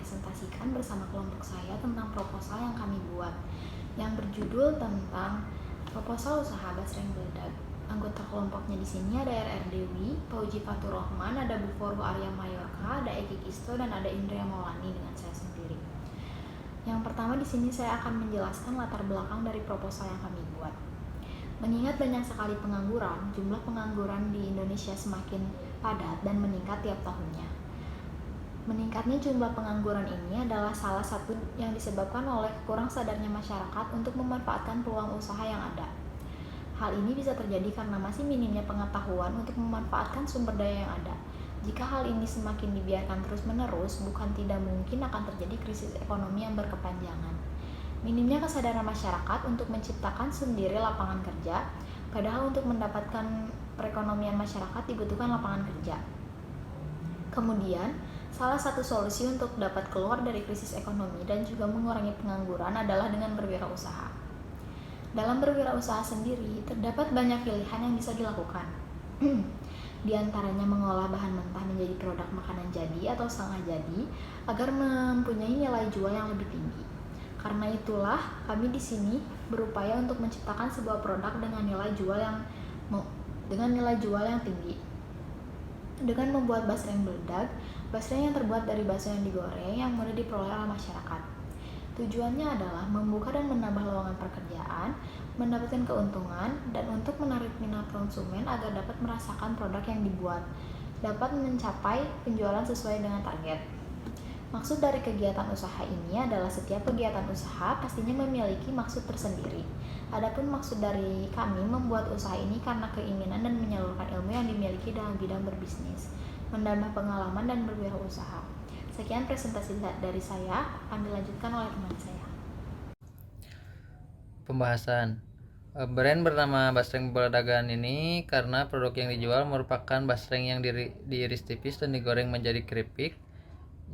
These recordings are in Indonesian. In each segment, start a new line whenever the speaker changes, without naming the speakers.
mempresentasikan bersama kelompok saya tentang proposal yang kami buat, yang berjudul tentang proposal usaha basreng beledag. Anggota kelompoknya di sini ada RR Dewi, Pauji Fatur Rahman, ada Bu Foru Arya Mayorka, ada Eki Kisto, dan ada Indria Maulani dengan saya sendiri. Yang pertama di sini saya akan menjelaskan latar belakang dari proposal yang kami buat. Mengingat banyak sekali pengangguran, jumlah pengangguran di Indonesia semakin padat dan meningkat tiap tahunnya. Meningkatnya jumlah pengangguran ini adalah salah satu yang disebabkan oleh kurang sadarnya masyarakat untuk memanfaatkan peluang usaha yang ada. Hal ini bisa terjadi karena masih minimnya pengetahuan untuk memanfaatkan sumber daya yang ada. Jika hal ini semakin dibiarkan terus-menerus, bukan tidak mungkin akan terjadi krisis ekonomi yang berkepanjangan. Minimnya kesadaran masyarakat untuk menciptakan sendiri lapangan kerja, padahal untuk mendapatkan perekonomian masyarakat dibutuhkan lapangan kerja. Kemudian, salah satu solusi untuk dapat keluar dari krisis ekonomi dan juga mengurangi pengangguran adalah dengan berwirausaha. Dalam berwirausaha sendiri, terdapat banyak pilihan yang bisa dilakukan. Di antaranya mengolah bahan mentah menjadi produk makanan jadi atau setengah jadi agar mempunyai nilai jual yang lebih tinggi. Karena itulah kami di sini berupaya untuk menciptakan sebuah produk dengan nilai jual yang tinggi. Dengan membuat basreng beledag, basreng yang terbuat dari bakso yang digoreng yang mudah diperoleh oleh masyarakat. Tujuannya adalah membuka dan menambah lowongan pekerjaan, mendapatkan keuntungan, dan untuk menarik minat konsumen agar dapat merasakan produk yang dibuat, dapat mencapai penjualan sesuai dengan target. Maksud dari kegiatan usaha ini adalah setiap kegiatan usaha pastinya memiliki maksud tersendiri. Adapun maksud dari kami membuat usaha ini karena keinginan dan menyalurkan ilmu yang dimiliki dalam bidang berbisnis, menambah pengalaman dan berwirausaha. Sekian presentasi dari saya, akan dilanjutkan oleh teman saya.
Pembahasan brand bernama basreng beledagan ini karena produk yang dijual merupakan basreng yang diiris tipis dan digoreng menjadi keripik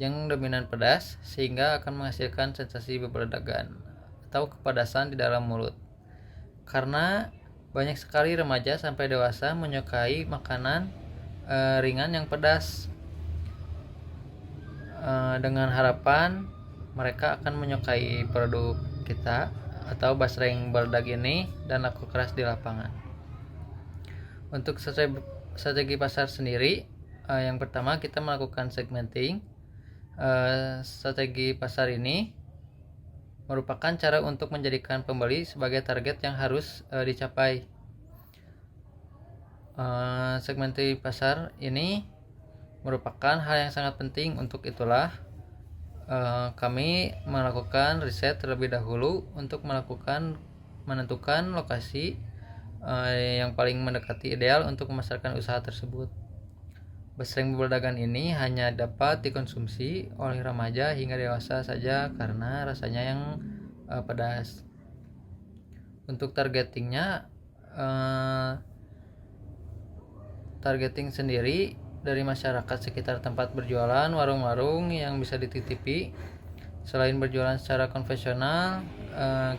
yang dominan pedas sehingga akan menghasilkan sensasi bebeledagan atau kepedasan di dalam mulut. Karena banyak sekali remaja sampai dewasa menyukai makanan ringan yang pedas, dengan harapan mereka akan menyukai produk kita atau basreng beledag ini dan laku keras di lapangan. Untuk strategi pasar sendiri, yang pertama kita melakukan segmenting. Strategi pasar ini merupakan cara untuk menjadikan pembeli sebagai target yang harus dicapai. Segmentasi pasar ini merupakan hal yang sangat penting, untuk itulah kami melakukan riset terlebih dahulu untuk menentukan lokasi yang paling mendekati ideal untuk memasarkan usaha tersebut. Basreng beledagan ini hanya dapat dikonsumsi oleh remaja hingga dewasa saja karena rasanya yang pedas. Untuk targeting sendiri dari masyarakat sekitar tempat berjualan, warung-warung yang bisa dititipi. Selain berjualan secara konvensional,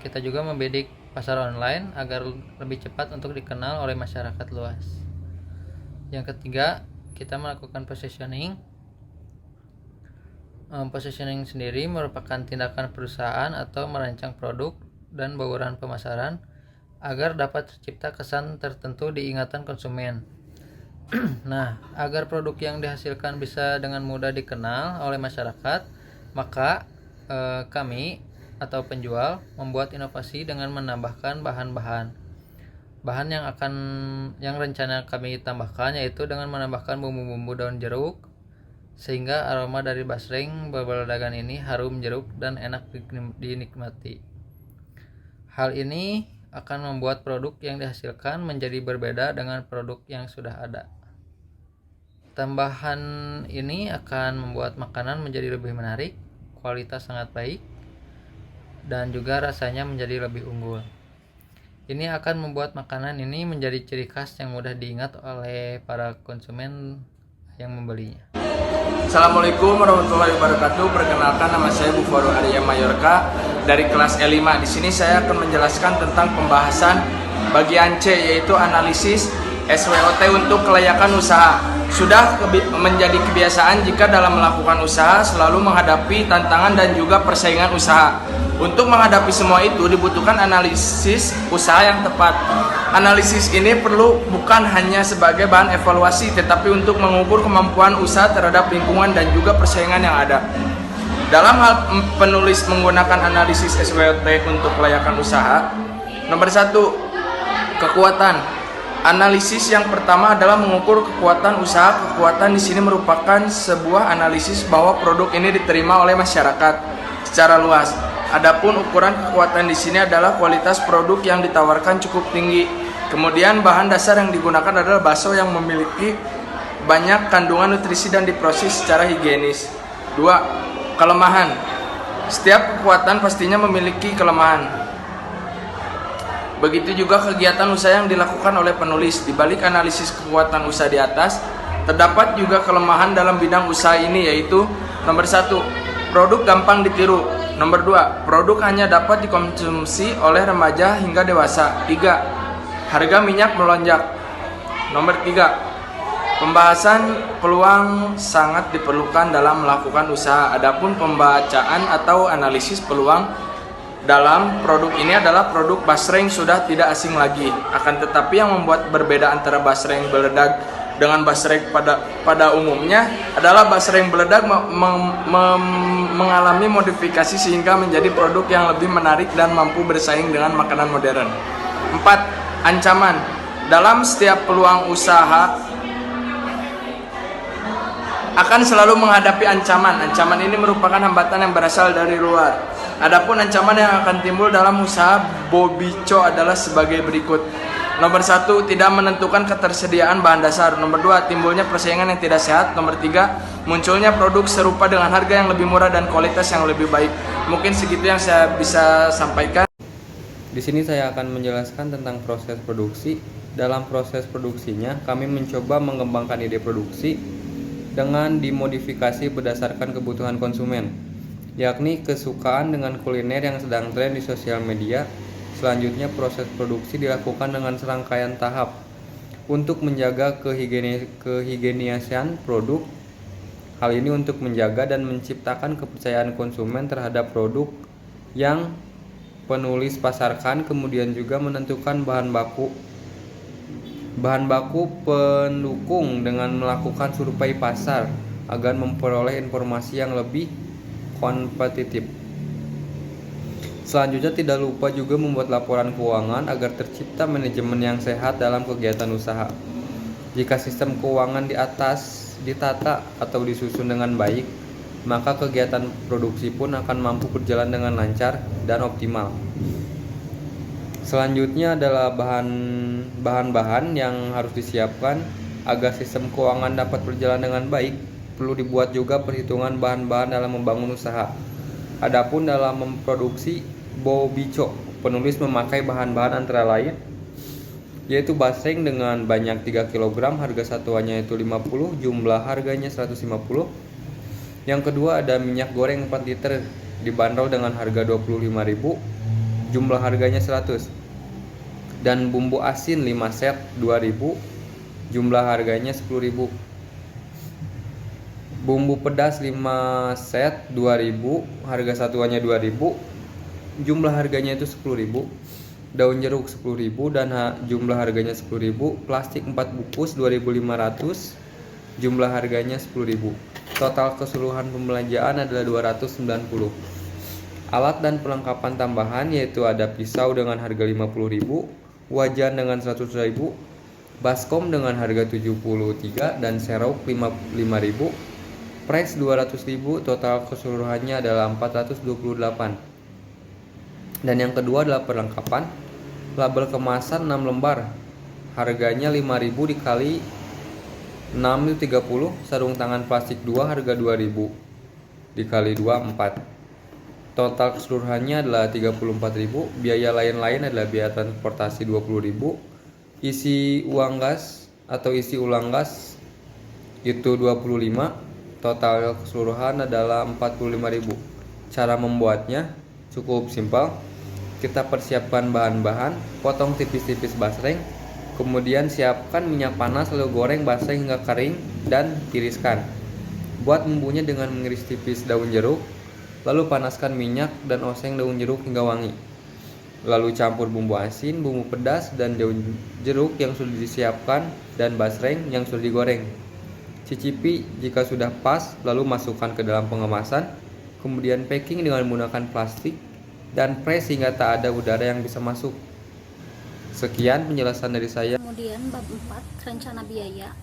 kita juga membidik pasar online agar lebih cepat untuk dikenal oleh masyarakat luas. Yang ketiga, kita melakukan positioning. Positioning sendiri merupakan tindakan perusahaan atau merancang produk dan bauran pemasaran agar dapat tercipta kesan tertentu di ingatan konsumen. Nah, agar produk yang dihasilkan bisa dengan mudah dikenal oleh masyarakat, maka kami atau penjual membuat inovasi dengan menambahkan bahan-bahan yang rencana kami tambahkan, yaitu dengan menambahkan bumbu-bumbu daun jeruk sehingga aroma dari basreng beledagan ini harum jeruk dan enak dinikmati. Hal ini akan membuat produk yang dihasilkan menjadi berbeda dengan produk yang sudah ada. Tambahan ini akan membuat makanan menjadi lebih menarik, kualitas sangat baik, dan juga rasanya menjadi lebih unggul. Ini akan membuat makanan ini menjadi ciri khas yang mudah diingat oleh para konsumen yang membelinya.
Assalamualaikum warahmatullahi wabarakatuh. Perkenalkan, nama saya Bu Foru Arya Mayorka dari kelas E5. Di sini saya akan menjelaskan tentang pembahasan bagian C, yaitu analisis SWOT untuk kelayakan usaha. sudah menjadi kebiasaan jika dalam melakukan usaha selalu menghadapi tantangan dan juga persaingan usaha. Untuk menghadapi semua itu dibutuhkan analisis usaha yang tepat. Analisis ini perlu bukan hanya sebagai bahan evaluasi, tetapi untuk mengukur kemampuan usaha terhadap lingkungan dan juga persaingan yang ada. Dalam hal penulis menggunakan analisis SWOT untuk kelayakan usaha, nomor 1, kekuatan. Analisis yang pertama adalah mengukur kekuatan usaha. Kekuatan di sini merupakan sebuah analisis bahwa produk ini diterima oleh masyarakat secara luas. Adapun ukuran kekuatan di sini adalah kualitas produk yang ditawarkan cukup tinggi. Kemudian bahan dasar yang digunakan adalah bakso yang memiliki banyak kandungan nutrisi dan diproses secara higienis. 2. Kelemahan. Setiap kekuatan pastinya memiliki kelemahan. Begitu juga kegiatan usaha yang dilakukan oleh penulis. Di balik analisis kekuatan usaha di atas, terdapat juga kelemahan dalam bidang usaha ini, yaitu nomor 1, produk gampang ditiru. Nomor 2, produk hanya dapat dikonsumsi oleh remaja hingga dewasa. 3, harga minyak melonjak. Nomor 3, pembahasan peluang sangat diperlukan dalam melakukan usaha. Adapun pembacaan atau analisis peluang dalam produk ini adalah produk basreng sudah tidak asing lagi. Akan tetapi yang membuat berbeda antara basreng beledag dengan basreng pada umumnya adalah basreng beledag mengalami modifikasi sehingga menjadi produk yang lebih menarik dan mampu bersaing dengan makanan modern. 4. Ancaman. Dalam setiap peluang usaha akan selalu menghadapi ancaman. Ancaman ini merupakan hambatan yang berasal dari luar. Adapun ancaman yang akan timbul dalam usaha Bobico adalah sebagai berikut. Nomor 1, tidak menentukan ketersediaan bahan dasar. Nomor 2, timbulnya persaingan yang tidak sehat. Nomor 3, munculnya produk serupa dengan harga yang lebih murah dan kualitas yang lebih baik. Mungkin segitu yang saya bisa sampaikan.
Di sini saya akan menjelaskan tentang proses produksi. Dalam proses produksinya, kami mencoba mengembangkan ide produksi dengan dimodifikasi berdasarkan kebutuhan konsumen, yakni kesukaan dengan kuliner yang sedang tren di sosial media. Selanjutnya, proses produksi dilakukan dengan serangkaian tahap untuk menjaga kehigienisan produk. Hal ini untuk menjaga dan menciptakan kepercayaan konsumen terhadap produk yang penulis pasarkan, kemudian juga menentukan bahan baku pendukung dengan melakukan survei pasar agar memperoleh informasi yang lebih kompetitif. Selanjutnya, tidak lupa juga membuat laporan keuangan agar tercipta manajemen yang sehat dalam kegiatan usaha. Jika sistem keuangan di atas ditata atau disusun dengan baik, maka kegiatan produksi pun akan mampu berjalan dengan lancar dan optimal. Selanjutnya adalah bahan-bahan yang harus disiapkan agar sistem keuangan dapat berjalan dengan baik. Perlu dibuat juga perhitungan bahan-bahan dalam membangun usaha. Adapun dalam memproduksi Bobico, penulis memakai bahan-bahan antara lain yaitu basreng dengan banyak 3 kg, harga satuannya itu 50, jumlah harganya 150. Yang kedua ada minyak goreng 4 liter dibanderol dengan harga 25.000, jumlah harganya 100. Dan bumbu asin 5 set 2.000, jumlah harganya 10.000. Bumbu pedas 5 set 2.000, harga satuannya 2.000, jumlah harganya itu 10.000. Daun jeruk 10.000 dan jumlah harganya 10.000. Plastik 4 bungkus 2.500, jumlah harganya 10.000. Total keseluruhan pembelanjaan adalah 290. Alat dan perlengkapan tambahan yaitu ada pisau dengan harga 50.000, wajan dengan 100.000, baskom dengan harga 73 dan serok 5.000. Price 200.000, total keseluruhannya adalah 428. Dan yang kedua adalah perlengkapan. Label kemasan 6 lembar. Harganya 5.000 dikali 6 itu 30. Sarung tangan plastik 2 harga 2.000 dikali 2 4. Total keseluruhannya adalah 34.000. Biaya lain-lain adalah biaya transportasi 20.000. Isi uang gas atau isi ulang gas itu 25. Total keseluruhan adalah 45.000. Cara membuatnya cukup simpel. Kita persiapkan bahan-bahan, potong tipis-tipis basreng,
Kemudian siapkan minyak panas lalu goreng basah hingga kering dan tiriskan. Buat bumbunya dengan mengiris tipis daun jeruk, lalu panaskan minyak dan oseng daun jeruk hingga wangi. Lalu campur bumbu asin, bumbu pedas, dan daun jeruk yang sudah disiapkan dan basreng yang sudah digoreng. Cicipi jika sudah pas, lalu masukkan ke dalam pengemasan. Kemudian packing dengan menggunakan plastik dan press hingga tak ada udara yang bisa masuk. Sekian penjelasan dari saya.
Kemudian bab 4, rencana biaya.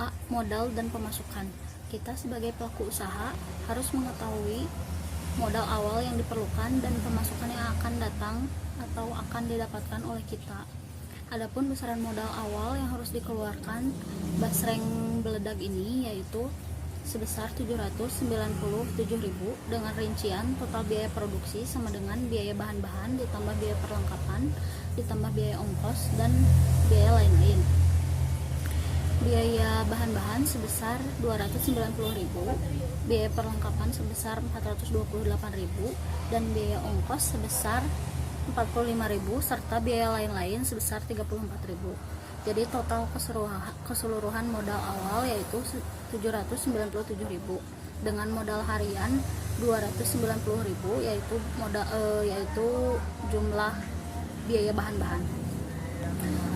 A. Modal dan pemasukan. Kita sebagai pelaku usaha harus mengetahui modal awal yang diperlukan dan pemasukan yang akan datang atau akan didapatkan oleh kita. Adapun besaran modal awal yang harus dikeluarkan basreng beledag ini yaitu sebesar 797.000 dengan rincian total biaya produksi sama dengan biaya bahan-bahan ditambah biaya perlengkapan ditambah biaya ongkos dan biaya lain-lain. Biaya bahan-bahan sebesar 290.000, biaya perlengkapan sebesar 428.000 dan biaya ongkos sebesar 45.000 serta biaya lain-lain sebesar 34.000. Jadi total keseluruhan modal awal yaitu 797.000 dengan modal harian 290.000 yaitu jumlah biaya bahan-bahan.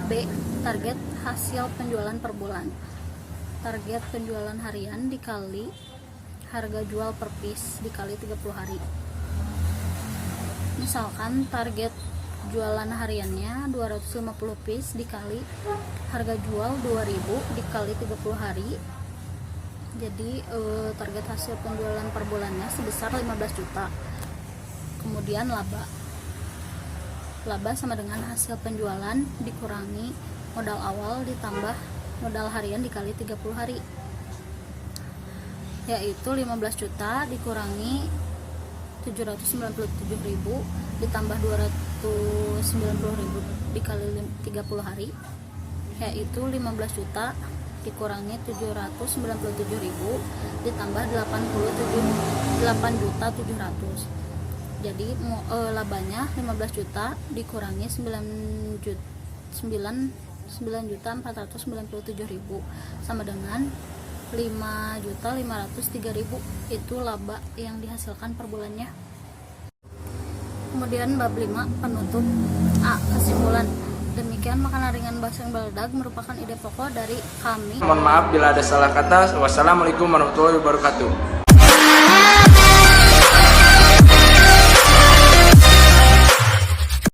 B. Target hasil penjualan per bulan. Target penjualan harian dikali harga jual per piece dikali 30 hari. Misalkan target jualan hariannya 250 piece dikali harga jual 2.000 dikali 30 hari. Jadi target hasil penjualan per bulannya sebesar 15 juta. Kemudian laba sama dengan hasil penjualan dikurangi modal awal ditambah modal harian dikali 30 hari, yaitu 15 juta dikurangi 797.000 ditambah 290.000 dikali 30 hari, yaitu 15 juta dikurangi 797.000 ditambah 8.700.000. Jadi labanya 15 juta dikurangi 9.497.000 sama dengan 5.503.000. Itu laba yang dihasilkan per bulannya. Kemudian bab 5, penutup. A. Kesimpulan. Demikian makanan ringan basreng beledag merupakan ide pokok dari kami.
Mohon maaf bila ada salah kata. Wassalamualaikum warahmatullahi wabarakatuh.